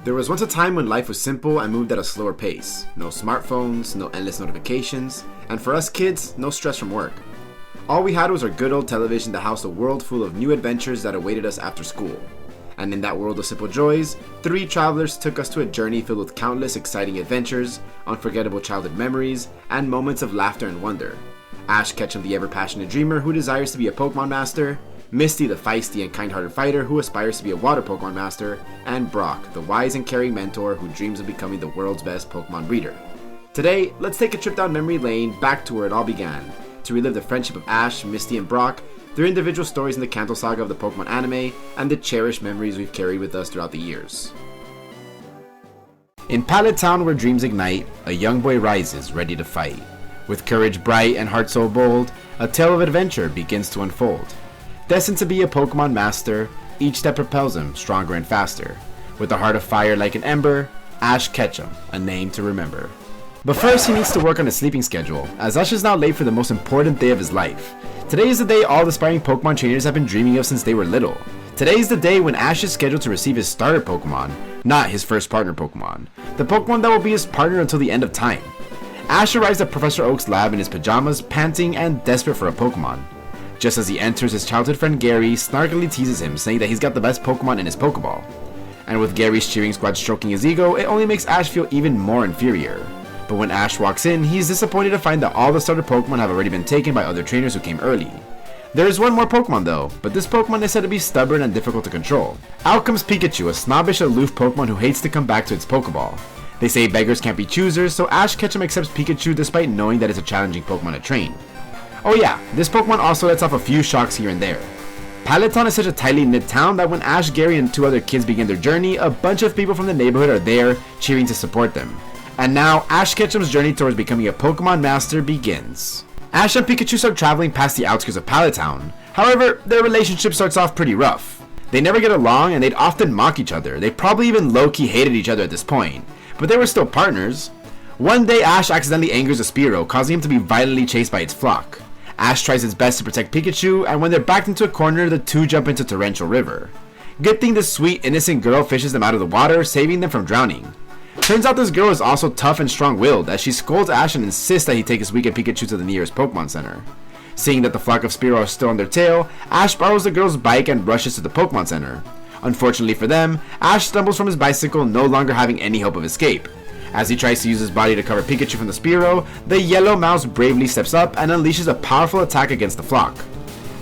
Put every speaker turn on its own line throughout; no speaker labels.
There was once a time when life was simple and moved at a slower pace. No smartphones, no endless notifications, and for us kids, no stress from work. All we had was our good old television that housed a world full of new adventures that awaited us after school. And in that world of simple joys, 3 travelers took us to a journey filled with countless exciting adventures, unforgettable childhood memories, and moments of laughter and wonder. Ash Ketchum, the ever-passionate dreamer who desires to be a Pokémon master, Misty, the feisty and kind-hearted fighter who aspires to be a water Pokémon master, and Brock, the wise and caring mentor who dreams of becoming the world's best Pokémon breeder. Today, let's take a trip down memory lane back to where it all began, to relive the friendship of Ash, Misty, and Brock, their individual stories in the Kanto saga of the Pokémon anime, and the cherished memories we've carried with us throughout the years. In Pallet Town where dreams ignite, a young boy rises, ready to fight. With courage bright and heart so bold, a tale of adventure begins to unfold. Destined to be a Pokémon master, each step propels him stronger and faster. With a heart of fire like an ember, Ash Ketchum, a name to remember. But first he needs to work on his sleeping schedule, as Ash is now late for the most important day of his life. Today is the day all aspiring Pokémon trainers have been dreaming of since they were little. Today is the day when Ash is scheduled to receive his starter Pokémon, not his first partner Pokémon. The Pokémon that will be his partner until the end of time. Ash arrives at Professor Oak's lab in his pajamas, panting and desperate for a Pokémon. Just as he enters, his childhood friend Gary snarkily teases him, saying that he's got the best Pokémon in his Pokéball. And with Gary's cheering squad stroking his ego, it only makes Ash feel even more inferior. But when Ash walks in, he's disappointed to find that all the starter Pokémon have already been taken by other trainers who came early. There is one more Pokémon though, but this Pokémon is said to be stubborn and difficult to control. Out comes Pikachu, a snobbish, aloof Pokémon who hates to come back to its Pokéball. They say beggars can't be choosers, so Ash Ketchum accepts Pikachu despite knowing that it's a challenging Pokémon to train. Oh yeah, this Pokémon also lets off a few shocks here and there. Pallet Town is such a tightly knit town that when Ash, Gary, and 2 other kids begin their journey, a bunch of people from the neighborhood are there, cheering to support them. And now, Ash Ketchum's journey towards becoming a Pokémon master begins. Ash and Pikachu start traveling past the outskirts of Pallet Town. However, their relationship starts off pretty rough. They never get along and they'd often mock each other. They probably even low-key hated each other at this point, but they were still partners. One day, Ash accidentally angers a Spearow, causing him to be violently chased by its flock. Ash tries his best to protect Pikachu, and when they're backed into a corner, the 2 jump into Torrential River. Good thing this sweet, innocent girl fishes them out of the water, saving them from drowning. Turns out this girl is also tough and strong-willed, as she scolds Ash and insists that he take his weakened Pikachu to the nearest Pokemon Center. Seeing that the flock of Spearow are still on their tail, Ash borrows the girl's bike and rushes to the Pokemon Center. Unfortunately for them, Ash stumbles from his bicycle, no longer having any hope of escape. As he tries to use his body to cover Pikachu from the Spearow, the yellow mouse bravely steps up and unleashes a powerful attack against the flock.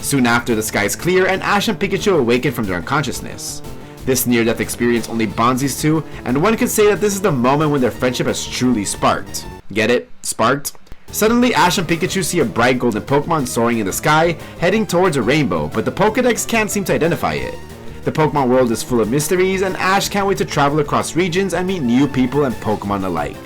Soon after, the sky is clear and Ash and Pikachu awaken from their unconsciousness. This near-death experience only bonds these 2, and one could say that this is the moment when their friendship has truly sparked. Get it? Sparked? Suddenly, Ash and Pikachu see a bright golden Pokemon soaring in the sky, heading towards a rainbow, but the Pokédex can't seem to identify it. The Pokemon world is full of mysteries, and Ash can't wait to travel across regions and meet new people and Pokemon alike.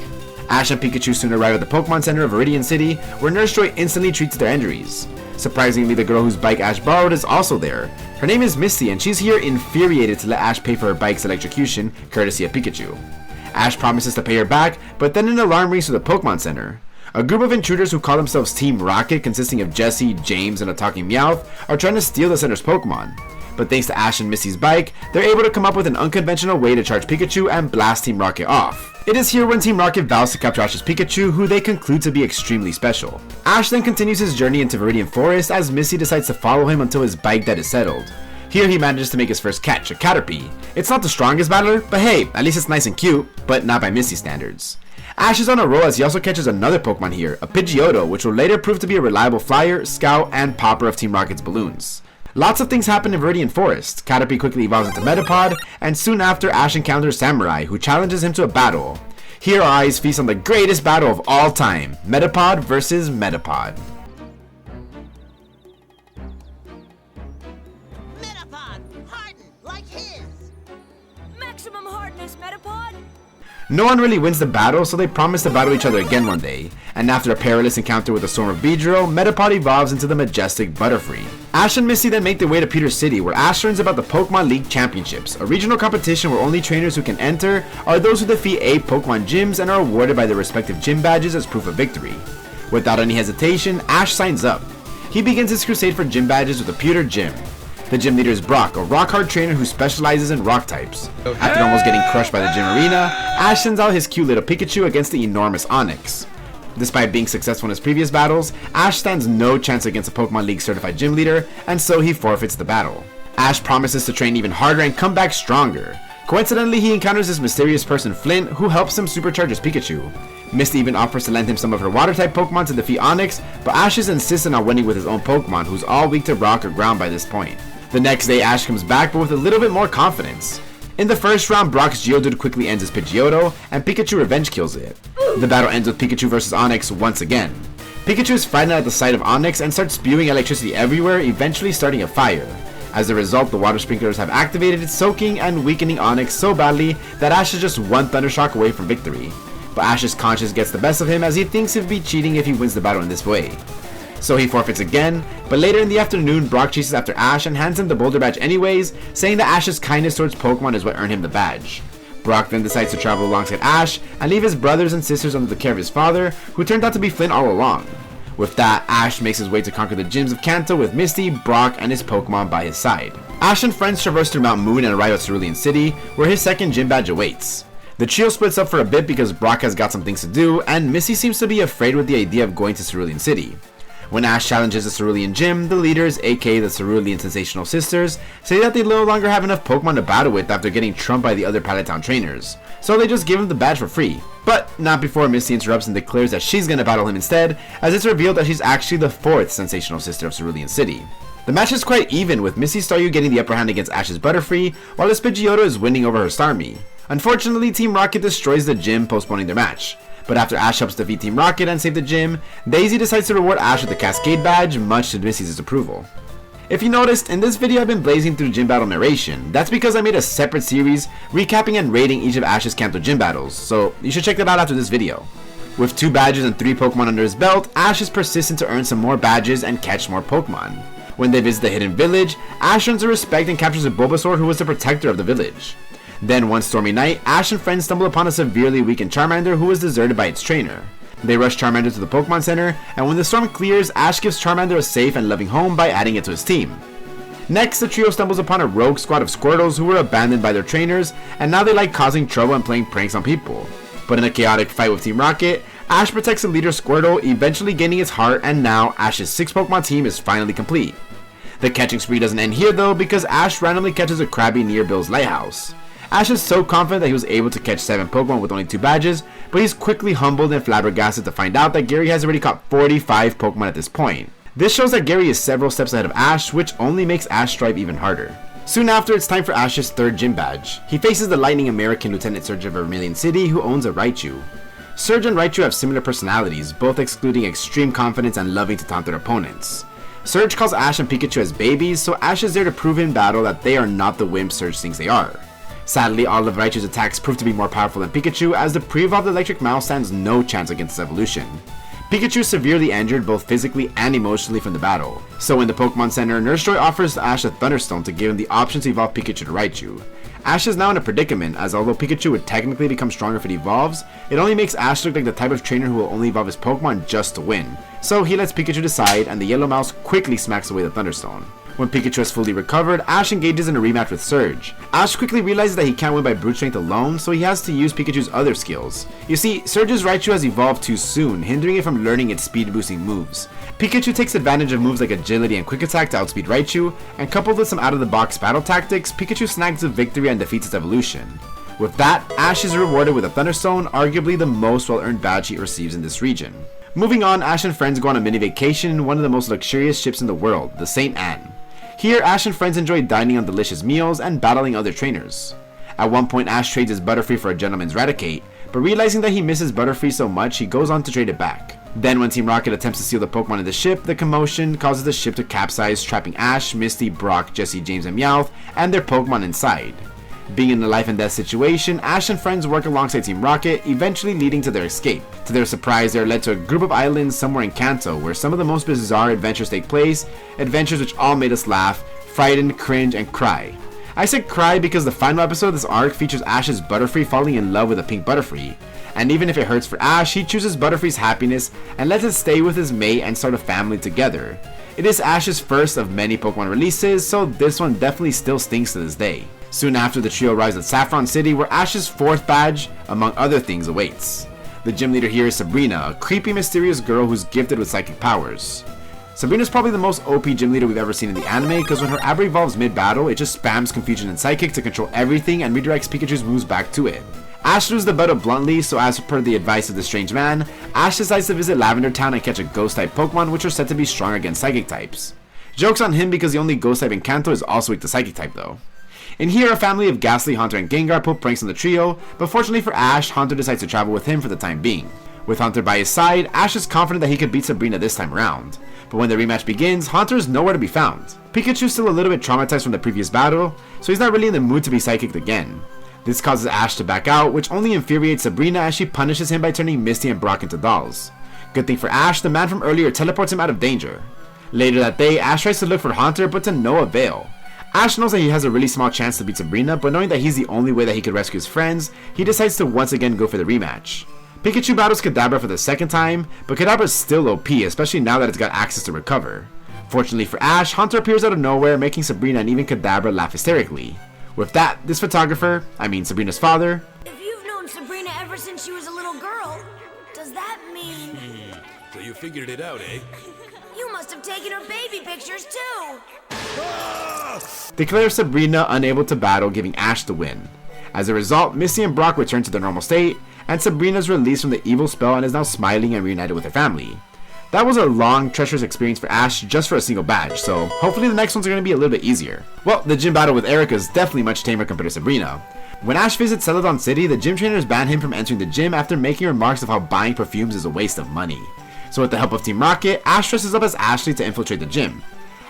Ash and Pikachu soon arrive at the Pokemon Center of Viridian City, where Nurse Joy instantly treats their injuries. Surprisingly, the girl whose bike Ash borrowed is also there. Her name is Misty, and she's here infuriated to let Ash pay for her bike's electrocution, courtesy of Pikachu. Ash promises to pay her back, but then an alarm rings to the Pokemon Center. A group of intruders who call themselves Team Rocket, consisting of Jesse, James, and a talking Meowth, are trying to steal the center's Pokemon. But thanks to Ash and Misty's bike, they're able to come up with an unconventional way to charge Pikachu and blast Team Rocket off. It is here when Team Rocket vows to capture Ash's Pikachu, who they conclude to be extremely special. Ash then continues his journey into Viridian Forest as Misty decides to follow him until his bike debt is settled. Here he manages to make his first catch, a Caterpie. It's not the strongest battler, but hey, at least it's nice and cute, but not by Misty standards. Ash is on a roll as he also catches another Pokemon here, a Pidgeotto, which will later prove to be a reliable flyer, scout, and popper of Team Rocket's balloons. Lots of things happen in Viridian Forest. Caterpie quickly evolves into Metapod, and soon after Ash encounters Samurai, who challenges him to a battle. Here our eyes feast on the greatest battle of all time, Metapod versus Metapod.
Metapod, hardened like his.
Maximum hardness, Metapod.
No one really wins the battle, so they promise to battle each other again one day. And after a perilous encounter with a storm of Beedrill, Metapod evolves into the majestic Butterfree. Ash and Misty then make their way to Peter City, where Ash learns about the Pokemon League Championships, a regional competition where only trainers who can enter are those who defeat 8 Pokemon gyms and are awarded by their respective gym badges as proof of victory. Without any hesitation, Ash signs up. He begins his crusade for gym badges with a pewter gym. The gym leader is Brock, a rock-hard trainer who specializes in rock types. After almost getting crushed by the gym arena, Ash sends out his cute little Pikachu against the enormous Onix. Despite being successful in his previous battles, Ash stands no chance against a Pokemon League certified gym leader, and so he forfeits the battle. Ash promises to train even harder and come back stronger. Coincidentally, he encounters this mysterious person Flint, who helps him supercharge his Pikachu. Misty even offers to lend him some of her water-type Pokemon to defeat Onix, but Ash is insistent on winning with his own Pokemon, who's all weak to rock or ground by this point. The next day, Ash comes back, but with a little bit more confidence. In the first round, Brock's Geodude quickly ends his Pidgeotto, and Pikachu revenge kills it. The battle ends with Pikachu vs Onix once again. Pikachu is frightened at the sight of Onix and starts spewing electricity everywhere, eventually starting a fire. As a result, the water sprinklers have activated, soaking and weakening Onix so badly that Ash is just one Thundershock away from victory. But Ash's conscience gets the best of him as he thinks he'd be cheating if he wins the battle in this way. So he forfeits again, but later in the afternoon, Brock chases after Ash and hands him the Boulder Badge anyways, saying that Ash's kindness towards Pokemon is what earned him the badge. Brock then decides to travel alongside Ash and leave his brothers and sisters under the care of his father, who turned out to be Flint all along. With that, Ash makes his way to conquer the gyms of Kanto with Misty, Brock, and his Pokemon by his side. Ash and friends traverse through Mount Moon and arrive at Cerulean City, where his second gym badge awaits. The trio splits up for a bit because Brock has got some things to do, and Misty seems to be afraid with the idea of going to Cerulean City. When Ash challenges the Cerulean Gym, the leaders, aka the Cerulean Sensational Sisters, say that they no longer have enough Pokemon to battle with after getting trumped by the other Pallet Town trainers, so they just give him the badge for free. But not before Misty interrupts and declares that she's gonna battle him instead, as it's revealed that she's actually the fourth Sensational Sister of Cerulean City. The match is quite even, with Misty Staryu getting the upper hand against Ash's Butterfree, while his Pidgeotto is winning over her Starmie. Unfortunately, Team Rocket destroys the gym, postponing their match. But after Ash helps defeat Team Rocket and save the gym, Daisy decides to reward Ash with the Cascade Badge, much to Misty's disapproval. If you noticed, in this video I've been blazing through gym battle narration. That's because I made a separate series recapping and rating each of Ash's Kanto gym battles, so you should check that out after this video. With 2 badges and 3 Pokemon under his belt, Ash is persistent to earn some more badges and catch more Pokemon. When they visit the hidden village, Ash earns a respect and captures a Bulbasaur who was the protector of the village. Then one stormy night, Ash and friends stumble upon a severely weakened Charmander who was deserted by its trainer. They rush Charmander to the Pokemon Center, and when the storm clears, Ash gives Charmander a safe and loving home by adding it to his team. Next, the trio stumbles upon a rogue squad of Squirtles who were abandoned by their trainers, and now they like causing trouble and playing pranks on people. But in a chaotic fight with Team Rocket, Ash protects the leader Squirtle, eventually gaining its heart, and now Ash's 6 Pokemon team is finally complete. The catching spree doesn't end here though, because Ash randomly catches a Krabby near Bill's lighthouse. Ash is so confident that he was able to catch 7 Pokemon with only 2 badges, but he's quickly humbled and flabbergasted to find out that Gary has already caught 45 Pokemon at this point. This shows that Gary is several steps ahead of Ash, which only makes Ash strive even harder. Soon after, it's time for Ash's 3rd gym badge. He faces the lightning American Lieutenant Surge of Vermilion City, who owns a Raichu. Surge and Raichu have similar personalities, both excluding extreme confidence and loving to taunt their opponents. Surge calls Ash and Pikachu as babies, so Ash is there to prove in battle that they are not the wimps Surge thinks they are. Sadly, all of Raichu's attacks prove to be more powerful than Pikachu, as the pre-evolved electric mouse stands no chance against this evolution. Pikachu is severely injured both physically and emotionally from the battle, so in the Pokemon Center, Nurse Joy offers Ash a Thunderstone to give him the option to evolve Pikachu to Raichu. Ash is now in a predicament, as although Pikachu would technically become stronger if it evolves, it only makes Ash look like the type of trainer who will only evolve his Pokemon just to win. So he lets Pikachu decide, and the yellow mouse quickly smacks away the Thunderstone. When Pikachu has fully recovered, Ash engages in a rematch with Surge. Ash quickly realizes that he can't win by brute strength alone, so he has to use Pikachu's other skills. You see, Surge's Raichu has evolved too soon, hindering it from learning its speed boosting moves. Pikachu takes advantage of moves like Agility and Quick Attack to outspeed Raichu, and coupled with some out-of-the-box battle tactics, Pikachu snags a victory and defeats its evolution. With that, Ash is rewarded with a Thunderstone, arguably the most well-earned badge he receives in this region. Moving on, Ash and friends go on a mini vacation in one of the most luxurious ships in the world, the St. Anne. Here, Ash and friends enjoy dining on delicious meals and battling other trainers. At one point, Ash trades his Butterfree for a gentleman's Raticate, but realizing that he misses Butterfree so much, he goes on to trade it back. Then when Team Rocket attempts to steal the Pokemon in the ship, the commotion causes the ship to capsize, trapping Ash, Misty, Brock, Jessie, James, and Meowth, and their Pokemon inside. Being in a life and death situation, Ash and friends work alongside Team Rocket, eventually leading to their escape. To their surprise, they are led to a group of islands somewhere in Kanto, where some of the most bizarre adventures take place, adventures which all made us laugh, frighten, cringe, and cry. I said cry because the final episode of this arc features Ash's Butterfree falling in love with a pink Butterfree, and even if it hurts for Ash, he chooses Butterfree's happiness and lets it stay with his mate and start a family together. It is Ash's first of many Pokemon releases, so this one definitely still stings to this day. Soon after, the trio arrives at Saffron City, where Ash's 4th badge, among other things, awaits. The gym leader here is Sabrina, a creepy, mysterious girl who's gifted with psychic powers. Sabrina's probably the most OP gym leader we've ever seen in the anime, because when her Abra evolves mid-battle, it just spams Confusion and Psychic to control everything and redirects Pikachu's moves back to it. Ash loses the battle bluntly, so as per the advice of the strange man, Ash decides to visit Lavender Town and catch a Ghost-type Pokemon, which are said to be strong against Psychic types. Joke's on him because the only Ghost-type in Kanto is also weak to Psychic type though. In here, a family of Ghastly, Haunter, and Gengar pull pranks on the trio, but fortunately for Ash, Haunter decides to travel with him for the time being. With Haunter by his side, Ash is confident that he could beat Sabrina this time around. But when the rematch begins, Haunter is nowhere to be found. Pikachu's still a little bit traumatized from the previous battle, so he's not really in the mood to be psychicked again. This causes Ash to back out, which only infuriates Sabrina as she punishes him by turning Misty and Brock into dolls. Good thing for Ash, the man from earlier teleports him out of danger. Later that day, Ash tries to look for Haunter, but to no avail. Ash knows that he has a really small chance to beat Sabrina, but knowing that he's the only way that he could rescue his friends, he decides to once again go for the rematch. Pikachu battles Kadabra for the second time, but Kadabra is still OP, especially now that it's got access to recover. Fortunately for Ash, Haunter appears out of nowhere, making Sabrina and even Kadabra laugh hysterically. With that, this photographer, Sabrina's father...
If you've known Sabrina ever since she was a little girl, does that mean...
So you figured it out, eh?
You must have taken her baby pictures too!
declares Sabrina unable to battle, giving Ash the win. As a result, Misty and Brock return to their normal state, and Sabrina is released from the evil spell and is now smiling and reunited with her family. That was a long, treacherous experience for Ash just for a single badge, so hopefully the next ones are going to be a little bit easier. Well, the gym battle with Erica is definitely much tamer compared to Sabrina. When Ash visits Celadon City, the gym trainers ban him from entering the gym after making remarks of how buying perfumes is a waste of money. So with the help of Team Rocket, Ash dresses up as Ashley to infiltrate the gym.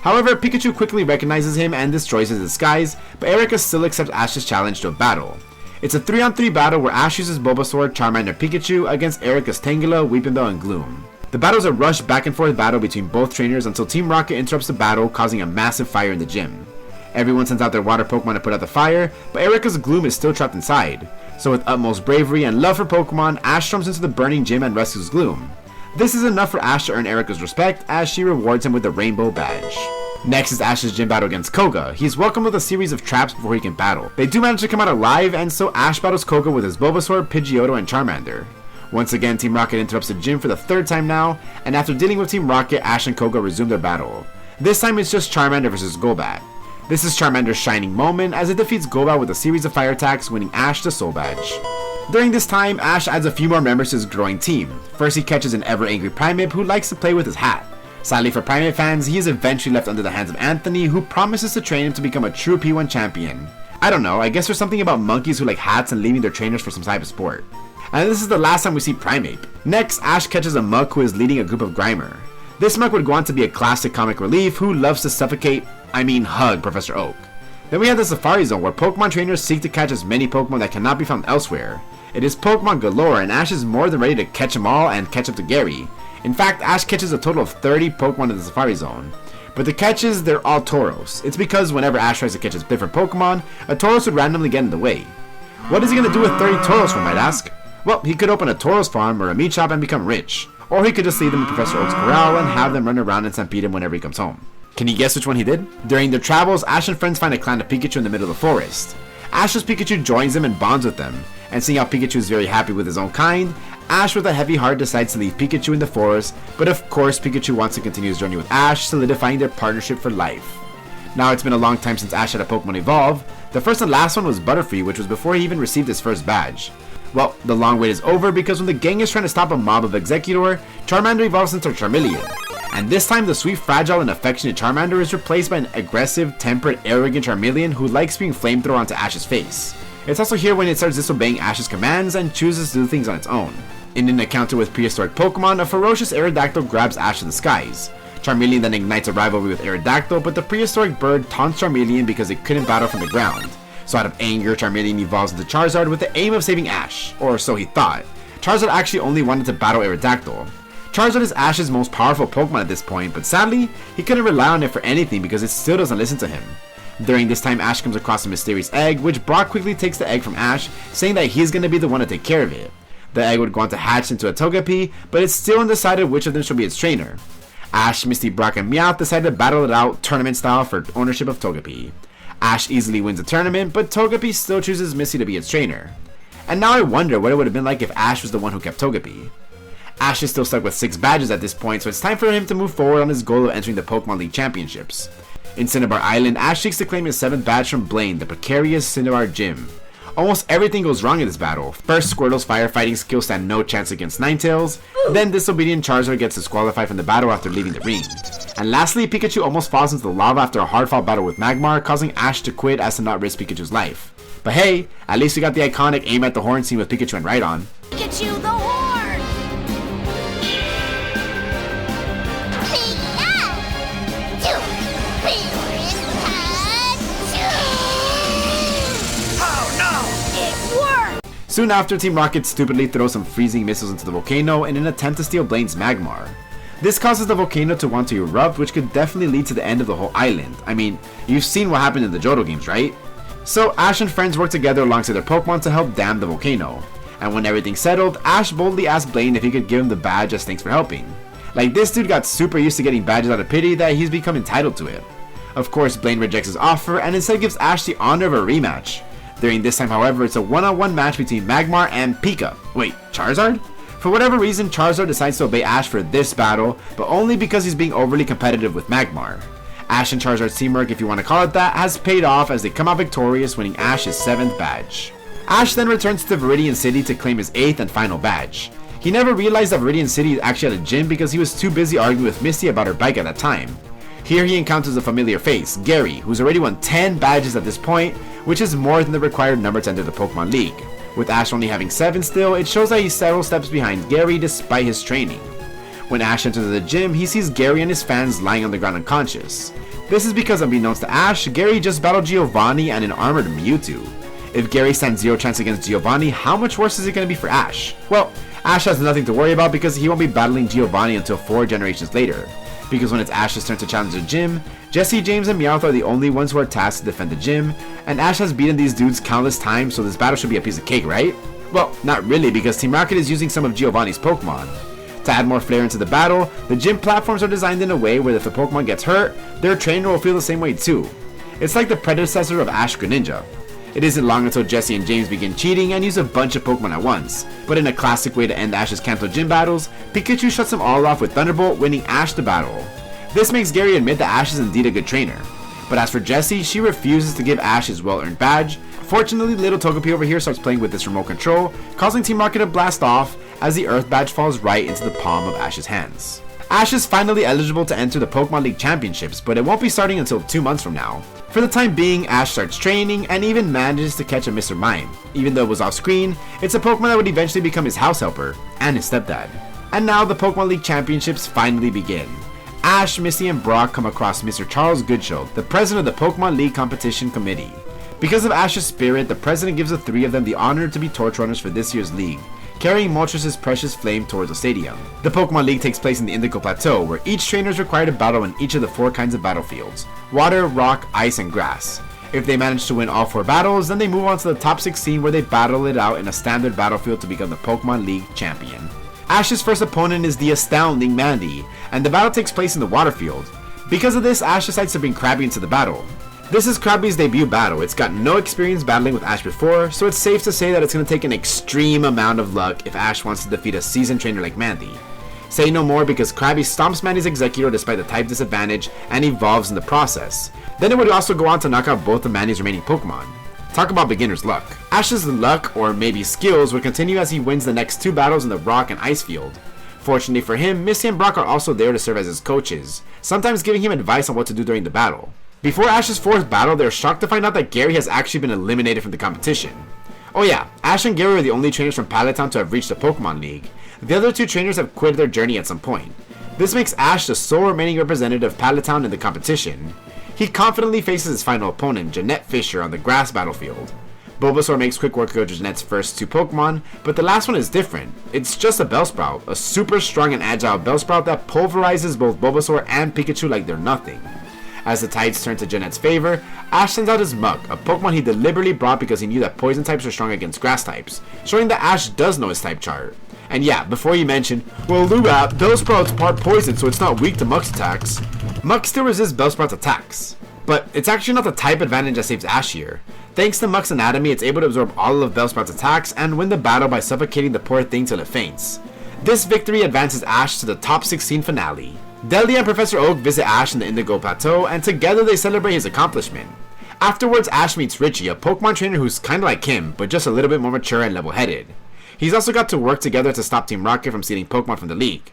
However, Pikachu quickly recognizes him and destroys his disguise, but Erica still accepts Ash's challenge to a battle. It's a 3-on-3 battle where Ash uses Bulbasaur, Charmander, Pikachu against Erica's Tangela, Weepinbell, and Gloom. The battle is a rush back and forth battle between both trainers until Team Rocket interrupts the battle, causing a massive fire in the gym. Everyone sends out their water Pokemon to put out the fire, but Erica's Gloom is still trapped inside. So with utmost bravery and love for Pokemon, Ash storms into the burning gym and rescues Gloom. This is enough for Ash to earn Erica's respect as she rewards him with the Rainbow Badge. Next is Ash's gym battle against Koga. He's welcomed with a series of traps before he can battle. They do manage to come out alive, and so Ash battles Koga with his Bulbasaur, Pidgeotto, and Charmander. Once again, Team Rocket interrupts the gym for the 3rd time now, and after dealing with Team Rocket, Ash and Koga resume their battle. This time it's just Charmander versus Golbat. This is Charmander's shining moment as it defeats Golbat with a series of fire attacks, winning Ash the Soul Badge. During this time, Ash adds a few more members to his growing team. First, he catches an ever-angry Primeape who likes to play with his hat. Sadly for Primeape fans, he is eventually left under the hands of Anthony, who promises to train him to become a true P1 champion. I don't know, I guess there's something about monkeys who like hats and leaving their trainers for some type of sport. And this is the last time we see Primeape. Next, Ash catches a Muk who is leading a group of Grimer. This Muk would go on to be a classic comic relief who loves to hug Professor Oak. Then we have the Safari Zone where Pokemon trainers seek to catch as many Pokemon that cannot be found elsewhere. It is Pokemon galore, and Ash is more than ready to catch them all and catch up to Gary. In fact, Ash catches a total of 30 Pokemon in the Safari Zone. But the catches, they're all Tauros. It's because whenever Ash tries to catch his different Pokemon, a Tauros would randomly get in the way. What is he going to do with 30 Tauros, one might ask? Well, he could open a Tauros farm or a meat shop and become rich. Or he could just leave them in Professor Oak's corral and have them run around and stampede him whenever he comes home. Can you guess which one he did? During their travels, Ash and friends find a clan of Pikachu in the middle of the forest. Ash's Pikachu joins them and bonds with them, and seeing how Pikachu is very happy with his own kind, Ash with a heavy heart decides to leave Pikachu in the forest, but of course Pikachu wants to continue his journey with Ash, solidifying their partnership for life. Now it's been a long time since Ash had a Pokemon evolve. The first and last one was Butterfree, which was before he even received his first badge. Well, the long wait is over because when the gang is trying to stop a mob of Executor, Charmander evolves into Charmeleon. And this time the sweet, fragile, and affectionate Charmander is replaced by an aggressive, tempered, arrogant Charmeleon who likes being flamethrown onto Ash's face. It's also here when it starts disobeying Ash's commands and chooses to do things on its own. In an encounter with prehistoric Pokemon, a ferocious Aerodactyl grabs Ash to the skies. Charmeleon then ignites a rivalry with Aerodactyl, but the prehistoric bird taunts Charmeleon because it couldn't battle from the ground. So out of anger, Charmeleon evolves into Charizard with the aim of saving Ash, or so he thought. Charizard actually only wanted to battle Aerodactyl. Charizard is Ash's most powerful Pokemon at this point, but sadly, he couldn't rely on it for anything because it still doesn't listen to him. During this time, Ash comes across a mysterious egg, which Brock quickly takes the egg from Ash, saying that he's going to be the one to take care of it. The egg would go on to hatch into a Togepi, but it's still undecided which of them should be its trainer. Ash, Misty, Brock, and Meowth decide to battle it out tournament style for ownership of Togepi. Ash easily wins the tournament, but Togepi still chooses Misty to be its trainer. And now I wonder what it would have been like if Ash was the one who kept Togepi. Ash is still stuck with 6 badges at this point, so it's time for him to move forward on his goal of entering the Pokemon League Championships. In Cinnabar Island, Ash seeks to claim his 7th badge from Blaine, the precarious Cinnabar Gym. Almost everything goes wrong in this battle. First, Squirtle's firefighting skills stand no chance against Ninetales, then Disobedient Charizard gets disqualified from the battle after leaving the ring. And lastly, Pikachu almost falls into the lava after a hard-fought battle with Magmar, causing Ash to quit as to not risk Pikachu's life. But hey, at least we got the iconic aim at the horn scene with Pikachu and Rhydon.
Pikachu, the horn!
Soon after, Team Rocket stupidly throws some freezing missiles into the volcano in an attempt to steal Blaine's Magmar. This causes the volcano to want to erupt, which could definitely lead to the end of the whole island. I mean, you've seen what happened in the Johto games, right? So Ash and friends work together alongside their Pokemon to help dam the volcano. And when everything's settled, Ash boldly asks Blaine if he could give him the badge as thanks for helping. Like, this dude got super used to getting badges out of pity that he's become entitled to it. Of course, Blaine rejects his offer and instead gives Ash the honor of a rematch. During this time, however, it's a one-on-one match between Magmar and Pika. Wait, Charizard? For whatever reason, Charizard decides to obey Ash for this battle, but only because he's being overly competitive with Magmar. Ash and Charizard's teamwork, if you want to call it that, has paid off as they come out victorious, winning Ash's 7th badge. Ash then returns to Viridian City to claim his 8th and final badge. He never realized that Viridian City actually had a gym because he was too busy arguing with Misty about her bike at that time. Here he encounters a familiar face, Gary, who's already won 10 badges at this point, which is more than the required number to enter the Pokemon League. With Ash only having 7 still, it shows that he's several steps behind Gary despite his training. When Ash enters the gym, he sees Gary and his fans lying on the ground unconscious. This is because, unbeknownst to Ash, Gary just battled Giovanni and an armored Mewtwo. If Gary stands 0 chance against Giovanni, how much worse is it going to be for Ash? Well, Ash has nothing to worry about because he won't be battling Giovanni until 4 generations later. Because when it's Ash's turn to challenge the gym, Jesse, James, and Meowth are the only ones who are tasked to defend the gym, and Ash has beaten these dudes countless times, so this battle should be a piece of cake, right? Well, not really, because Team Rocket is using some of Giovanni's Pokemon. To add more flair into the battle, the gym platforms are designed in a way where if the Pokemon gets hurt, their trainer will feel the same way too. It's like the predecessor of Ash Greninja. It isn't long until Jesse and James begin cheating and use a bunch of Pokemon at once, but in a classic way to end Ash's Kanto gym battles, Pikachu shuts them all off with Thunderbolt, winning Ash the battle. This makes Gary admit that Ash is indeed a good trainer. But as for Jessie, she refuses to give Ash his well-earned badge. Fortunately, little Togepi over here starts playing with this remote control, causing Team Rocket to blast off as the Earth badge falls right into the palm of Ash's hands. Ash is finally eligible to enter the Pokemon League Championships, but it won't be starting until 2 months from now. For the time being, Ash starts training and even manages to catch a Mr. Mime. Even though it was off screen, it's a Pokemon that would eventually become his house helper and his stepdad. And now the Pokemon League Championships finally begin. Ash, Misty, and Brock come across Mr. Charles Goodshow, the president of the Pokemon League Competition Committee. Because of Ash's spirit, the president gives the 3 of them the honor to be torch runners for this year's league, carrying Moltres' precious flame towards the stadium. The Pokemon League takes place in the Indigo Plateau, where each trainer is required to battle in each of the 4 kinds of battlefields: water, rock, ice, and grass. If they manage to win all 4 battles, then they move on to the top 16 where they battle it out in a standard battlefield to become the Pokemon League champion. Ash's first opponent is the astounding Mandy, and the battle takes place in the water field. Because of this, Ash decides to bring Krabby into the battle. This is Krabby's debut battle. It's got no experience battling with Ash before, so it's safe to say that it's going to take an extreme amount of luck if Ash wants to defeat a seasoned trainer like Mandy. Say no more because Krabby stomps Mandy's Executor despite the type disadvantage and evolves in the process. Then it would also go on to knock out both of Mandy's remaining Pokemon. Talk about beginner's luck. Ash's luck, or maybe skills, would continue as he wins the next 2 battles in the rock and ice field. Fortunately for him, Misty and Brock are also there to serve as his coaches, sometimes giving him advice on what to do during the battle. Before Ash's 4th battle, they're shocked to find out that Gary has actually been eliminated from the competition. Oh yeah, Ash and Gary are the only trainers from Pallet to have reached the Pokemon League. The other 2 trainers have quit their journey at some point. This makes Ash the sole remaining representative of Pallet in the competition. He confidently faces his final opponent, Jeanette Fisher, on the grass battlefield. Bulbasaur makes quick work of Jeanette's first 2 Pokemon, but the last one is different. It's just a Bellsprout, a super strong and agile Bellsprout that pulverizes both Bulbasaur and Pikachu like they're nothing. As the tides turn to Jeanette's favor, Ash sends out his Muk, a Pokemon he deliberately brought because he knew that poison types are strong against grass types, showing that Ash does know his type chart. And yeah, before you mention, well Luap, Bellsprout's part poison so it's not weak to Muk's attacks. Muk still resists Bellsprout's attacks, but it's actually not the type advantage that saves Ash here. Thanks to Muk's anatomy, it's able to absorb all of Bellsprout's attacks and win the battle by suffocating the poor thing till it faints. This victory advances Ash to the top 16 finale. Delia and Professor Oak visit Ash in the Indigo Plateau, and together they celebrate his accomplishment. Afterwards, Ash meets Richie, a Pokemon trainer who's kinda like him, but just a little bit more mature and level-headed. He's also got to work together to stop Team Rocket from stealing Pokemon from the league.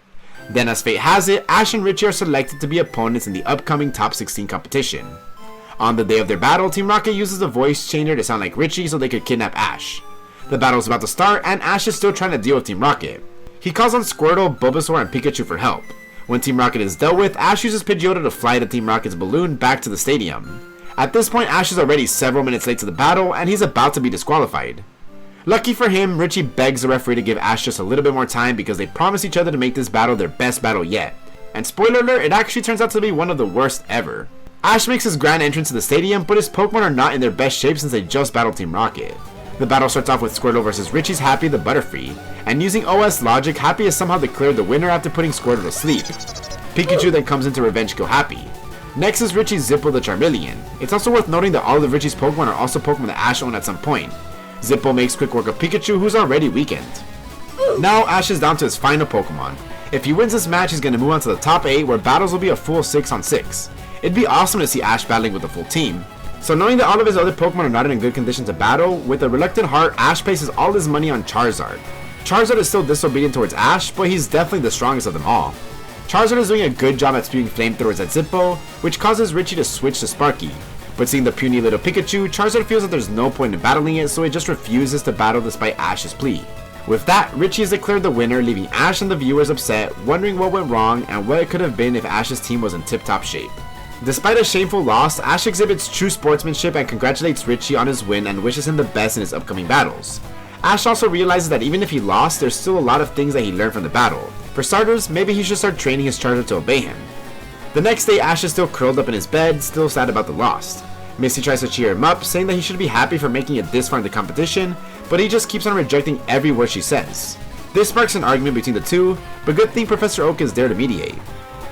Then as fate has it, Ash and Richie are selected to be opponents in the upcoming top 16 competition. On the day of their battle, Team Rocket uses a voice changer to sound like Richie so they could kidnap Ash. The battle is about to start, and Ash is still trying to deal with Team Rocket. He calls on Squirtle, Bulbasaur, and Pikachu for help. When Team Rocket is dealt with, Ash uses Pidgeotto to fly the Team Rocket's balloon back to the stadium. At this point, Ash is already several minutes late to the battle, and he's about to be disqualified. Lucky for him, Richie begs the referee to give Ash just a little bit more time because they promise each other to make this battle their best battle yet. And spoiler alert, it actually turns out to be one of the worst ever. Ash makes his grand entrance to the stadium, but his Pokemon are not in their best shape since they just battled Team Rocket. The battle starts off with Squirtle versus Richie's Happy the Butterfree, and using OS logic, Happy has somehow declared the winner after putting Squirtle to sleep. Pikachu then comes in to revenge kill Happy. Next is Richie's Zippo the Charmeleon. It's also worth noting that all of Richie's Pokemon are also Pokemon that Ash owned at some point. Zippo makes quick work of Pikachu, who's already weakened. Now Ash is down to his final Pokemon. If he wins this match, he's going to move on to the top 8 where battles will be a full 6 on 6. It'd be awesome to see Ash battling with a full team. So knowing that all of his other Pokemon are not in good condition to battle, with a reluctant heart, Ash places all his money on Charizard. Charizard is still disobedient towards Ash, but he's definitely the strongest of them all. Charizard is doing a good job at spewing flamethrowers at Zippo, which causes Richie to switch to Sparky. But seeing the puny little Pikachu, Charizard feels that there's no point in battling it, so it just refuses to battle despite Ash's plea. With that, Richie is declared the winner, leaving Ash and the viewers upset, wondering what went wrong and what it could have been if Ash's team was in tip-top shape. Despite a shameful loss, Ash exhibits true sportsmanship and congratulates Richie on his win and wishes him the best in his upcoming battles. Ash also realizes that even if he lost, there's still a lot of things that he learned from the battle. For starters, maybe he should start training his Charizard to obey him. The next day, Ash is still curled up in his bed, still sad about the loss. Misty tries to cheer him up, saying that he should be happy for making it this far in the competition, but he just keeps on rejecting every word she says. This sparks an argument between the two, but good thing Professor Oak is there to mediate.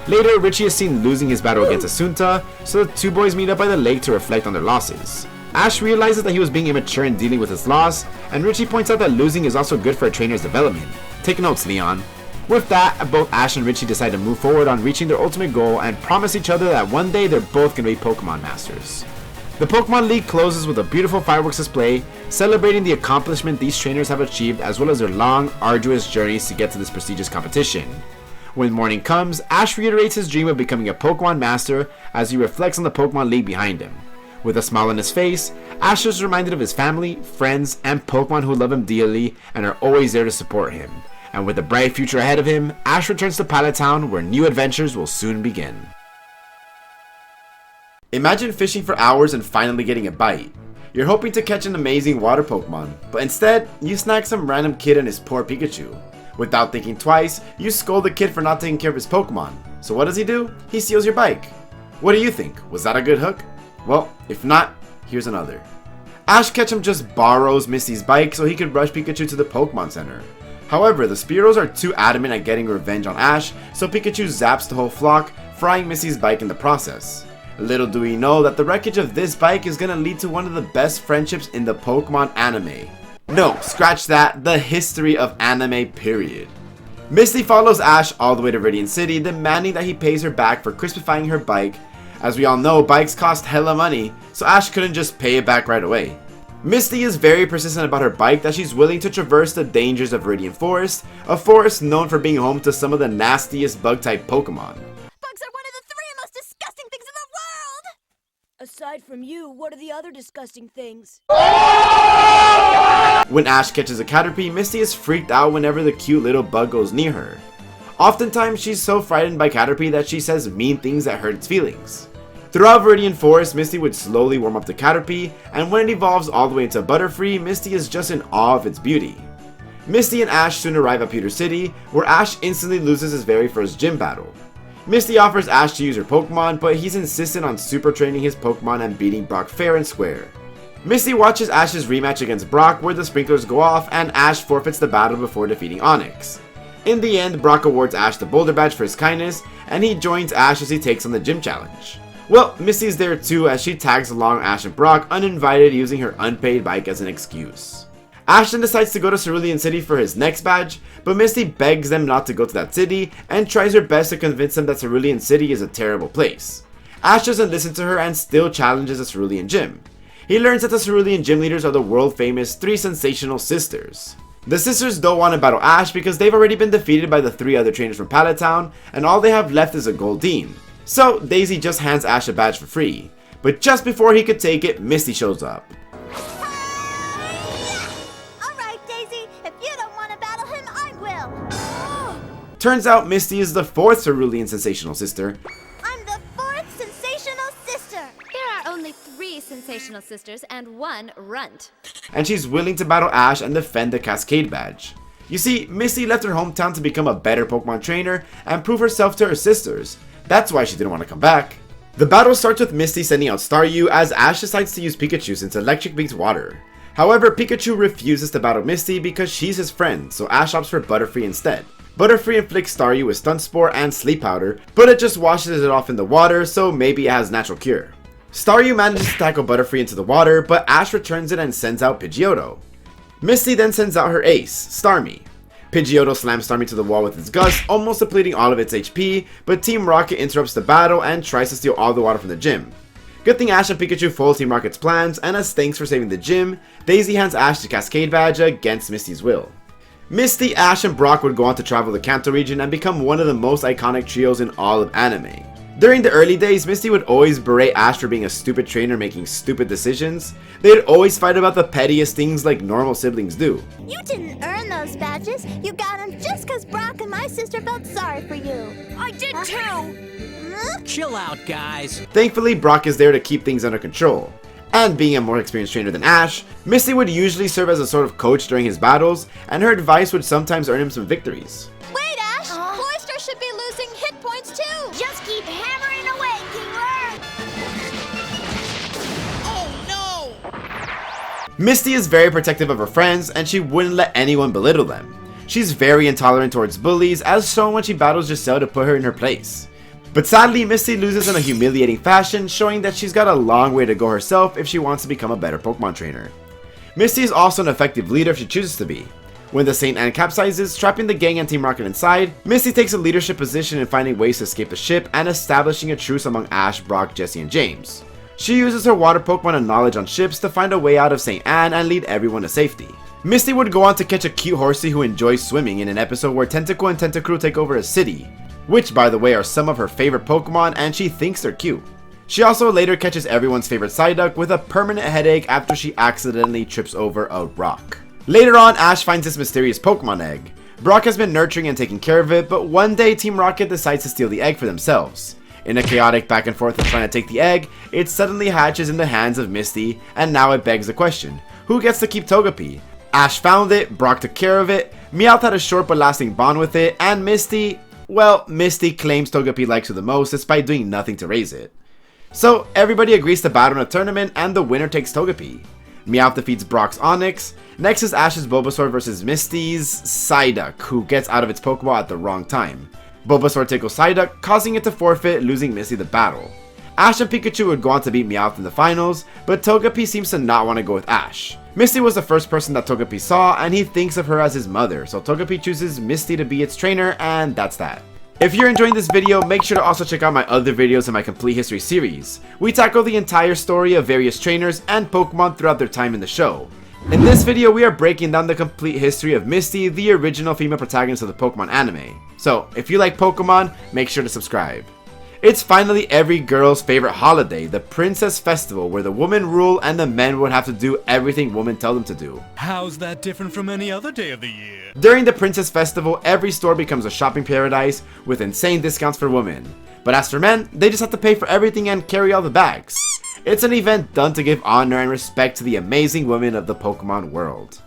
Later, Richie is seen losing his battle against Asunta, so the two boys meet up by the lake to reflect on their losses. Ash realizes that he was being immature in dealing with his loss, and Richie points out that losing is also good for a trainer's development. Take notes, Leon. With that, both Ash and Richie decide to move forward on reaching their ultimate goal and promise each other that one day they're both going to be Pokemon Masters. The Pokemon League closes with a beautiful fireworks display, celebrating the accomplishment these trainers have achieved as well as their long, arduous journeys to get to this prestigious competition. When morning comes, Ash reiterates his dream of becoming a Pokemon Master as he reflects on the Pokemon League behind him. With a smile on his face, Ash is reminded of his family, friends, and Pokemon who love him dearly and are always there to support him. And with a bright future ahead of him, Ash returns to Pallet Town where new adventures will soon begin. Imagine fishing for hours and finally getting a bite. You're hoping to catch an amazing water Pokemon, but instead, you snag some random kid and his poor Pikachu. Without thinking twice, you scold the kid for not taking care of his Pokemon. So what does he do? He steals your bike. What do you think? Was that a good hook? Well, if not, here's another. Ash Ketchum just borrows Misty's bike so he could rush Pikachu to the Pokemon Center. However, the Spearows are too adamant at getting revenge on Ash, so Pikachu zaps the whole flock, frying Misty's bike in the process. Little do we know that the wreckage of this bike is gonna lead to one of the best friendships in the Pokemon anime. No, scratch that, the history of anime period. Misty follows Ash all the way to Radiant City, demanding that he pays her back for crispifying her bike. As we all know, bikes cost hella money, so Ash couldn't just pay it back right away. Misty is very persistent about her bike that she's willing to traverse the dangers of Radiant Forest, a forest known for being home to some of the nastiest bug-type Pokemon.
Bugs are one of the 3 most disgusting things in the world! Aside from you, what are the other disgusting things?
When Ash catches a Caterpie, Misty is freaked out whenever the cute little bug goes near her. Oftentimes, she's so frightened by Caterpie that she says mean things that hurt its feelings. Throughout Viridian Forest, Misty would slowly warm up the Caterpie, and when it evolves all the way into Butterfree, Misty is just in awe of its beauty. Misty and Ash soon arrive at Pewter City, where Ash instantly loses his very first gym battle. Misty offers Ash to use her Pokemon, but he's insistent on super training his Pokemon and beating Brock fair and square. Misty watches Ash's rematch against Brock where the sprinklers go off and Ash forfeits the battle before defeating Onyx. In the end, Brock awards Ash the Boulder Badge for his kindness, and he joins Ash as he takes on the gym challenge. Well, Misty's there too as she tags along Ash and Brock uninvited using her unpaid bike as an excuse. Ash then decides to go to Cerulean City for his next badge, but Misty begs them not to go to that city and tries her best to convince them that Cerulean City is a terrible place. Ash doesn't listen to her and still challenges the Cerulean Gym. He learns that the Cerulean Gym leaders are the world famous 3 sensational sisters. The sisters don't want to battle Ash because they've already been defeated by the 3 other trainers from Pallet Town, and all they have left is a Goldeen. So Daisy just hands Ash a badge for free. But just before he could take it, Misty shows up.
Alright, Daisy, if you don't want to battle him, I will.
Turns out Misty is the 4th Cerulean sensational sister.
I'm the 4th sensational sister.
There are only 3 sensational sisters and 1 runt.
And she's willing to battle Ash and defend the Cascade Badge. You see, Misty left her hometown to become a better Pokemon trainer and prove herself to her sisters. That's why she didn't want to come back. The battle starts with Misty sending out Staryu as Ash decides to use Pikachu since Electric beats Water. However, Pikachu refuses to battle Misty because she's his friend, so Ash opts for Butterfree instead. Butterfree inflicts Staryu with Stun Spore and Sleep Powder, but it just washes it off in the water, so maybe it has natural cure. Staryu manages to tackle Butterfree into the water, but Ash returns it and sends out Pidgeotto. Misty then sends out her ace, Starmie. Pidgeotto slams Starmie to the wall with its gust, almost depleting all of its HP, but Team Rocket interrupts the battle and tries to steal all the water from the gym. Good thing Ash and Pikachu foil Team Rocket's plans, and as thanks for saving the gym, Daisy hands Ash the Cascade Badge against Misty's will. Misty, Ash, and Brock would go on to travel the Kanto region and become one of the most iconic trios in all of anime. During the early days, Misty would always berate Ash for being a stupid trainer making stupid decisions. They'd always fight about the pettiest things like normal siblings do.
You didn't earn those badges. You got them just because Brock and my sister felt sorry for you. I did too.
Chill out, guys.
Thankfully, Brock is there to keep things under control. And being a more experienced trainer than Ash, Misty would usually serve as a sort of coach during his battles, and her advice would sometimes earn him some victories.
Wait, Ash! Cloyster should be losing hit points too! Just keep hammering away, Kingler!
Oh no!
Misty is very protective of her friends, and she wouldn't let anyone belittle them. She's very intolerant towards bullies, as shown when she battles Giselle to put her in her place. But sadly, Misty loses in a humiliating fashion, showing that she's got a long way to go herself if she wants to become a better Pokemon trainer. Misty is also an effective leader if she chooses to be. When the St. Anne capsizes, trapping the gang and Team Rocket inside, Misty takes a leadership position in finding ways to escape the ship and establishing a truce among Ash, Brock, Jesse, and James. She uses her water Pokemon and knowledge on ships to find a way out of St. Anne and lead everyone to safety. Misty would go on to catch a cute horsey who enjoys swimming in an episode where Tentacle and Tentacruel take over a city, which by the way are some of her favorite Pokemon and she thinks they're cute. She also later catches everyone's favorite Psyduck with a permanent headache after she accidentally trips over a rock. Later on, Ash finds this mysterious Pokemon egg. Brock has been nurturing and taking care of it, but one day Team Rocket decides to steal the egg for themselves. In a chaotic back and forth of trying to take the egg, it suddenly hatches in the hands of Misty, and now it begs the question, who gets to keep Togepi? Ash found it, Brock took care of it, Meowth had a short but lasting bond with it, and Misty, well, Misty claims Togepi likes her the most despite doing nothing to raise it. So everybody agrees to battle in a tournament and the winner takes Togepi. Meowth defeats Brock's Onix. Next is Ash's Bulbasaur versus Misty's Psyduck, who gets out of its Pokeball at the wrong time. Bulbasaur tickles Psyduck, causing it to forfeit, losing Misty the battle. Ash and Pikachu would go on to beat Meowth in the finals, but Togepi seems to not want to go with Ash. Misty was the first person that Togepi saw, and he thinks of her as his mother, so Togepi chooses Misty to be its trainer, and that's that. If you're enjoying this video, make sure to also check out my other videos in my Complete History series. We tackle the entire story of various trainers and Pokemon throughout their time in the show. In this video, we are breaking down the complete history of Misty, the original female protagonist of the Pokemon anime. So, if you like Pokemon, make sure to subscribe. It's finally every girl's favorite holiday, the Princess Festival, where the women rule and the men would have to do everything women tell them to do.
How's that different from any other day of the year?
During the Princess Festival, every store becomes a shopping paradise with insane discounts for women. But as for men, they just have to pay for everything and carry all the bags. It's an event done to give honor and respect to the amazing women of the Pokemon world.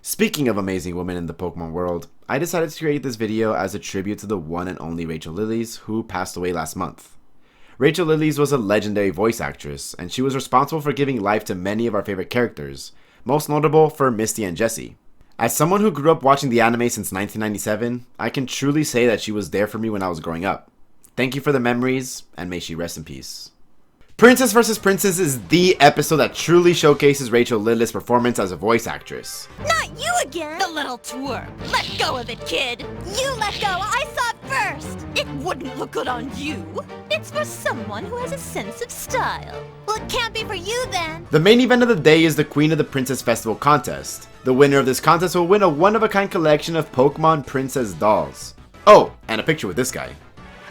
Speaking of amazing women in the Pokemon world, I decided to create this video as a tribute to the one and only Rachel Lillies, who passed away last month. Rachel Lillies was a legendary voice actress, and she was responsible for giving life to many of our favorite characters, most notable for Misty and Jessie. As someone who grew up watching the anime since 1997, I can truly say that she was there for me when I was growing up. Thank you for the memories, and may she rest in peace. Princess vs. Princess is the episode that truly showcases Rachel Lillis' performance as a voice actress.
Not you again!
The little twerp. Let go of it, kid.
You let go! I saw it first!
It wouldn't look good on you. It's for someone who has a sense of style.
Well, it can't be for you then!
The main event of the day is the Queen of the Princess Festival contest. The winner of this contest will win a one-of-a-kind collection of Pokemon Princess dolls. Oh, and a picture with this guy.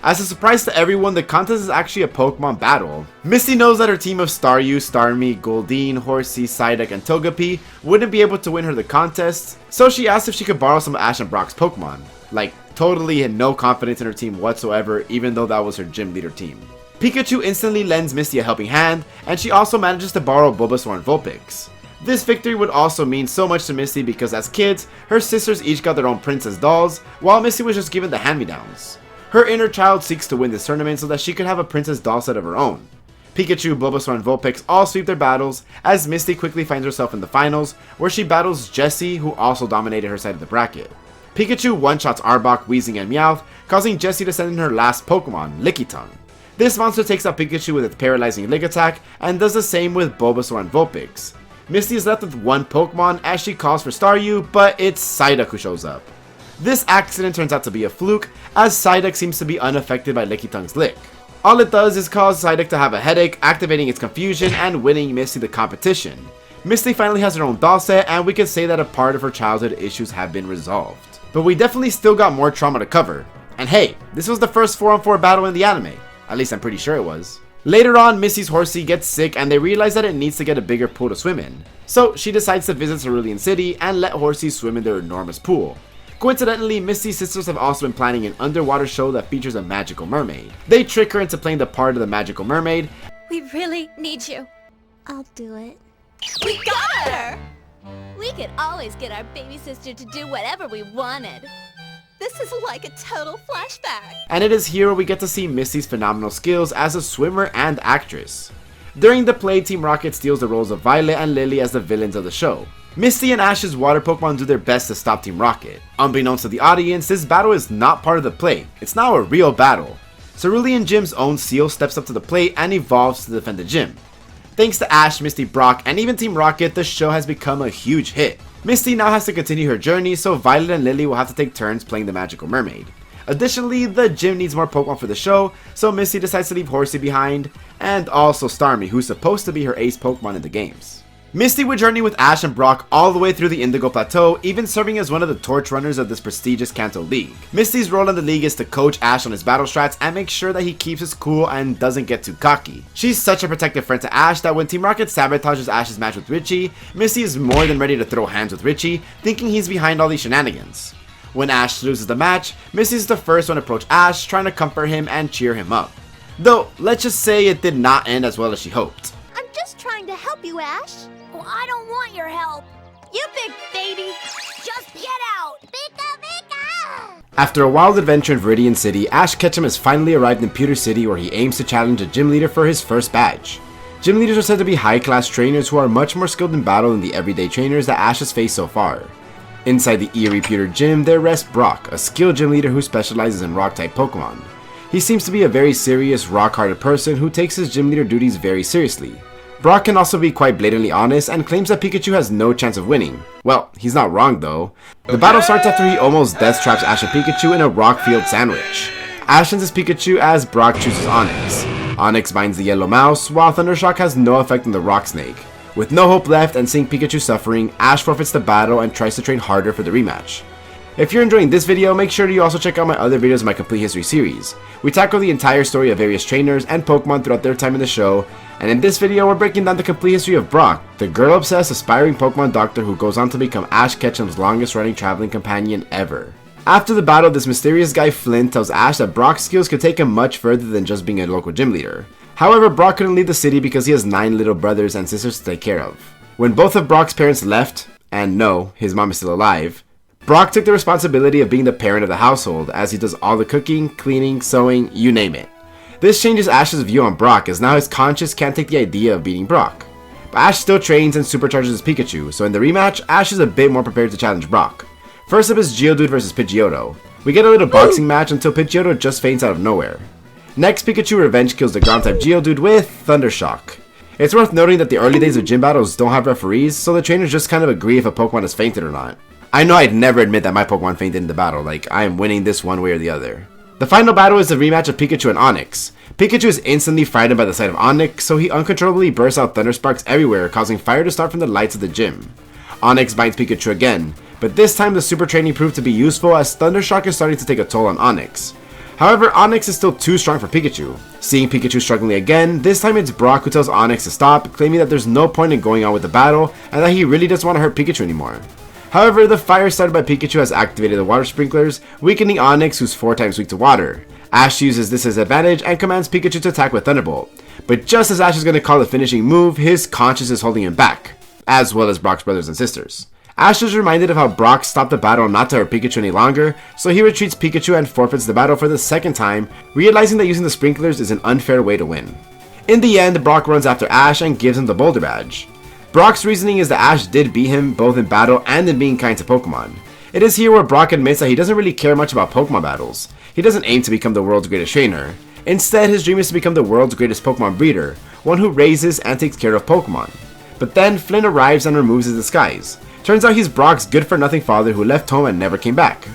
As a surprise to everyone, the contest is actually a Pokemon battle. Misty knows that her team of Staryu, Starmie, Goldeen, Horsey, Psyduck, and Togepi wouldn't be able to win her the contest, so she asked if she could borrow some of Ash and Brock's Pokemon. Like, totally had no confidence in her team whatsoever, even though that was her gym leader team. Pikachu instantly lends Misty a helping hand, and she also manages to borrow Bulbasaur and Vulpix. This victory would also mean so much to Misty because as kids, her sisters each got their own princess dolls, while Misty was just given the hand-me-downs. Her inner child seeks to win this tournament so that she could have a princess doll set of her own. Pikachu, Bulbasaur, and Vulpix all sweep their battles, as Misty quickly finds herself in the finals, where she battles Jessie, who also dominated her side of the bracket. Pikachu one-shots Arbok, Weezing, and Meowth, causing Jessie to send in her last Pokemon, Lickitung. This monster takes out Pikachu with its paralyzing Lick Attack, and does the same with Bulbasaur and Vulpix. Misty is left with one Pokemon as she calls for Staryu, but it's Psyduck who shows up. This accident turns out to be a fluke, as Psyduck seems to be unaffected by Lickitung's lick. All it does is cause Psyduck to have a headache, activating its confusion and winning Misty the competition. Misty finally has her own doll set, and we can say that a part of her childhood issues have been resolved. But we definitely still got more trauma to cover. And hey, this was the first 4-on-4 battle in the anime. At least I'm pretty sure it was. Later on, Misty's Horsey gets sick and they realize that it needs to get a bigger pool to swim in. So she decides to visit Cerulean City and let Horsey swim in their enormous pool. Coincidentally, Misty's sisters have also been planning an underwater show that features a magical mermaid. They trick her into playing the part of the magical mermaid.
We really need you.
I'll do it.
We got her!
We could always get our baby sister to do whatever we wanted.
This is like a total flashback.
And it is here where we get to see Misty's phenomenal skills as a swimmer and actress. During the play, Team Rocket steals the roles of Violet and Lily as the villains of the show. Misty and Ash's water Pokemon do their best to stop Team Rocket. Unbeknownst to the audience, this battle is not part of the play. It's now a real battle. Cerulean Gym's own Seal steps up to the plate and evolves to defend the gym. Thanks to Ash, Misty, Brock, and even Team Rocket, the show has become a huge hit. Misty now has to continue her journey, so Violet and Lily will have to take turns playing the Magical Mermaid. Additionally, the gym needs more Pokemon for the show, so Misty decides to leave Horsey behind, and also Starmie, who's supposed to be her ace Pokemon in the games. Misty would journey with Ash and Brock all the way through the Indigo Plateau, even serving as one of the torch runners of this prestigious Kanto League. Misty's role in the league is to coach Ash on his battle strats and make sure that he keeps his cool and doesn't get too cocky. She's such a protective friend to Ash that when Team Rocket sabotages Ash's match with Richie, Misty is more than ready to throw hands with Richie, thinking he's behind all these shenanigans. When Ash loses the match, Misty is the first one to approach Ash, trying to comfort him and cheer him up. Though, let's just say it did not end as well as she hoped.
I'm just trying to help you, Ash.
Well, I don't want your help.
You big baby.
Just get out.
Pika, pika.
After a wild adventure in Viridian City, Ash Ketchum has finally arrived in Pewter City where he aims to challenge a gym leader for his first badge. Gym leaders are said to be high-class trainers who are much more skilled in battle than the everyday trainers that Ash has faced so far. Inside the eerie Pewter Gym, there rests Brock, a skilled gym leader who specializes in rock-type Pokemon. He seems to be a very serious, rock-hearted person who takes his gym leader duties very seriously. Brock can also be quite blatantly honest and claims that Pikachu has no chance of winning. Well, he's not wrong though. The battle starts after he almost death traps Ash and Pikachu in a rock field sandwich. Ash sends his Pikachu as Brock chooses Onix. Onix binds the yellow mouse, while Thundershock has no effect on the rock snake. With no hope left and seeing Pikachu suffering, Ash forfeits the battle and tries to train harder for the rematch. If you're enjoying this video, make sure you also check out my other videos in my Complete History series. We tackle the entire story of various trainers and Pokemon throughout their time in the show, and in this video we're breaking down the complete history of Brock, the girl-obsessed aspiring Pokemon doctor who goes on to become Ash Ketchum's longest running traveling companion ever. After the battle, this mysterious guy Flint tells Ash that Brock's skills could take him much further than just being a local gym leader. However, Brock couldn't leave the city because he has 9 little brothers and sisters to take care of. When both of Brock's parents left, and no, his mom is still alive, Brock took the responsibility of being the parent of the household, as he does all the cooking, cleaning, sewing, you name it. This changes Ash's view on Brock, as now his conscience can't take the idea of beating Brock. But Ash still trains and supercharges his Pikachu, so in the rematch, Ash is a bit more prepared to challenge Brock. First up is Geodude vs Pidgeotto. We get a little boxing match until Pidgeotto just faints out of nowhere. Next, Pikachu Revenge kills the ground type Geodude with Thunder Shock. It's worth noting that the early days of gym battles don't have referees, so the trainers just kind of agree if a Pokemon has fainted or not. I know I'd never admit that my Pokemon fainted in the battle, like I am winning this one way or the other. The final battle is the rematch of Pikachu and Onix. Pikachu is instantly frightened by the sight of Onix, so he uncontrollably bursts out thunder sparks everywhere, causing fire to start from the lights of the gym. Onix bites Pikachu again, but this time the super training proved to be useful as Thunder Shock is starting to take a toll on Onix. However, Onix is still too strong for Pikachu. Seeing Pikachu struggling again, this time it's Brock who tells Onix to stop, claiming that there's no point in going on with the battle, and that he really doesn't want to hurt Pikachu anymore. However, the fire started by Pikachu has activated the water sprinklers, weakening Onix, who's 4 times weak to water. Ash uses this as advantage and commands Pikachu to attack with Thunderbolt. But just as Ash is going to call the finishing move, his conscience is holding him back, as well as Brock's brothers and sisters. Ash is reminded of how Brock stopped the battle not to hurt Pikachu any longer, so he retreats Pikachu and forfeits the battle for the second time, realizing that using the sprinklers is an unfair way to win. In the end, Brock runs after Ash and gives him the Boulder Badge. Brock's reasoning is that Ash did beat him both in battle and in being kind to Pokemon. It is here where Brock admits that he doesn't really care much about Pokemon battles. He doesn't aim to become the world's greatest trainer. Instead, his dream is to become the world's greatest Pokemon breeder, one who raises and takes care of Pokemon. But then Flynn arrives and removes his disguise. Turns out he's Brock's good-for-nothing father who left home and never came back.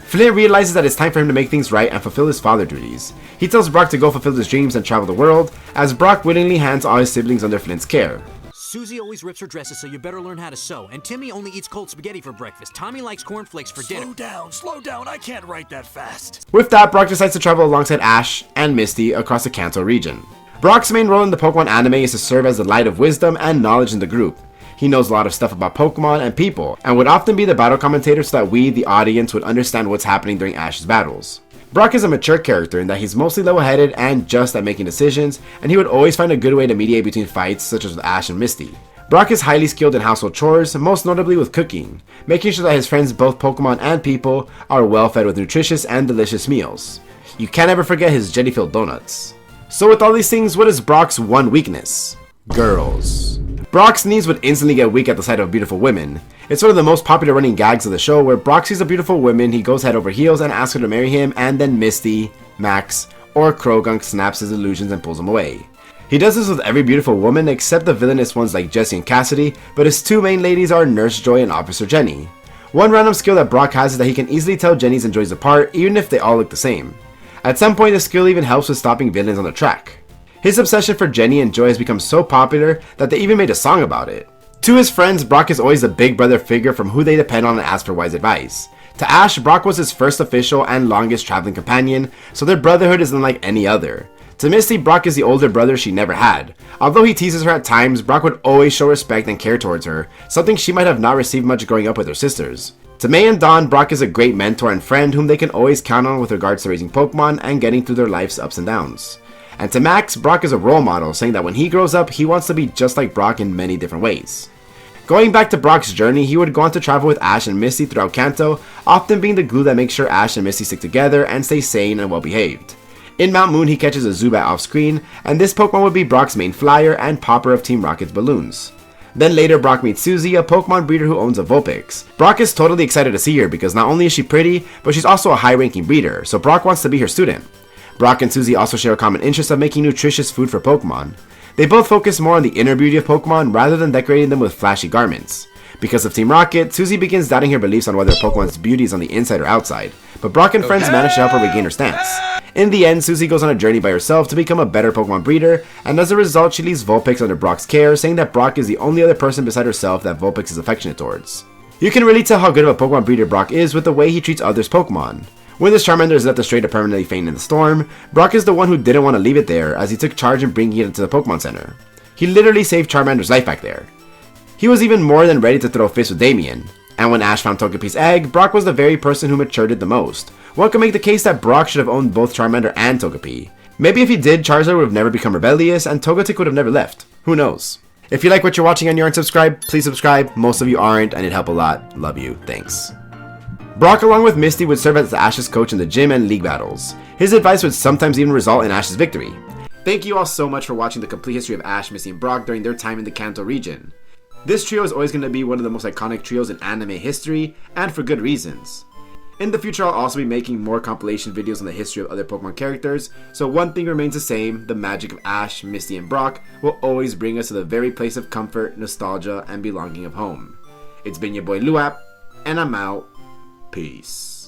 Flynn realizes that it's time for him to make things right and fulfill his father duties. He tells Brock to go fulfill his dreams and travel the world, as Brock willingly hands all his siblings under Flynn's care.
Susie always rips her dresses, so you better learn how to sew. And Timmy only eats cold spaghetti for breakfast. Tommy likes cornflakes for dinner.
Slow down, I can't write that fast.
With that, Brock decides to travel alongside Ash and Misty across the Kanto region. Brock's main role in the Pokemon anime is to serve as the light of wisdom and knowledge in the group. He knows a lot of stuff about Pokemon and people, and would often be the battle commentator so that we, the audience, would understand what's happening during Ash's battles. Brock is a mature character in that he's mostly level-headed and just at making decisions, and he would always find a good way to mediate between fights such as with Ash and Misty. Brock is highly skilled in household chores, most notably with cooking, making sure that his friends, both Pokemon and people, are well fed with nutritious and delicious meals. You can't ever forget his jelly-filled donuts. So with all these things, what is Brock's one weakness? Girls. Brock's knees would instantly get weak at the sight of beautiful women. It's one of the most popular running gags of the show where Brock sees a beautiful woman, he goes head over heels and asks her to marry him, and then Misty, Max, or Krogunk snaps his illusions and pulls him away. He does this with every beautiful woman except the villainous ones like Jessie and Cassidy, but his 2 main ladies are Nurse Joy and Officer Jenny. One random skill that Brock has is that he can easily tell Jenny's and Joy's apart even if they all look the same. At some point, this skill even helps with stopping villains on the track. His obsession for Jenny and Joy has become so popular that they even made a song about it. To his friends, Brock is always a big brother figure from who they depend on and ask for wise advice. To Ash, Brock was his first official and longest traveling companion, so their brotherhood is unlike any other. To Misty, Brock is the older brother she never had. Although he teases her at times, Brock would always show respect and care towards her, something she might have not received much growing up with her sisters. To May and Dawn, Brock is a great mentor and friend whom they can always count on with regards to raising Pokemon and getting through their life's ups and downs. And to Max, Brock is a role model, saying that when he grows up, he wants to be just like Brock in many different ways. Going back to Brock's journey, he would go on to travel with Ash and Misty throughout Kanto, often being the glue that makes sure Ash and Misty stick together and stay sane and well behaved. In Mount Moon, he catches a Zubat off screen, and this Pokemon would be Brock's main flyer and popper of Team Rocket's balloons. Then later, Brock meets Susie, a Pokemon breeder who owns a Vulpix. Brock is totally excited to see her because not only is she pretty, but she's also a high-ranking breeder, so Brock wants to be her student. Brock and Susie also share a common interest of making nutritious food for Pokemon. They both focus more on the inner beauty of Pokemon rather than decorating them with flashy garments. Because of Team Rocket, Susie begins doubting her beliefs on whether Pokemon's beauty is on the inside or outside, but Brock and friends manage to help her regain her stance. In the end, Susie goes on a journey by herself to become a better Pokemon breeder, and as a result, she leaves Vulpix under Brock's care, saying that Brock is the only other person beside herself that Vulpix is affectionate towards. You can really tell how good of a Pokemon breeder Brock is with the way he treats others' Pokemon. When this Charmander is left astray to permanently faint in the storm, Brock is the one who didn't want to leave it there, as he took charge in bringing it to the Pokemon Center. He literally saved Charmander's life back there. He was even more than ready to throw fists with Damien. And when Ash found Togepi's egg, Brock was the very person who matured it the most. One could make the case that Brock should have owned both Charmander and Togepi. Maybe if he did, Charizard would have never become rebellious, and Togetic would have never left. Who knows? If you like what you're watching and you aren't subscribed, please subscribe. Most of you aren't, and it'd help a lot. Love you. Thanks. Brock along with Misty would serve as Ash's coach in the gym and league battles. His advice would sometimes even result in Ash's victory. Thank you all so much for watching the complete history of Ash, Misty, and Brock during their time in the Kanto region. This trio is always going to be one of the most iconic trios in anime history, and for good reasons. In the future, I'll also be making more compilation videos on the history of other Pokemon characters, so one thing remains the same: the magic of Ash, Misty, and Brock will always bring us to the very place of comfort, nostalgia, and belonging of home. It's been your boy Luap, and I'm out. Peace.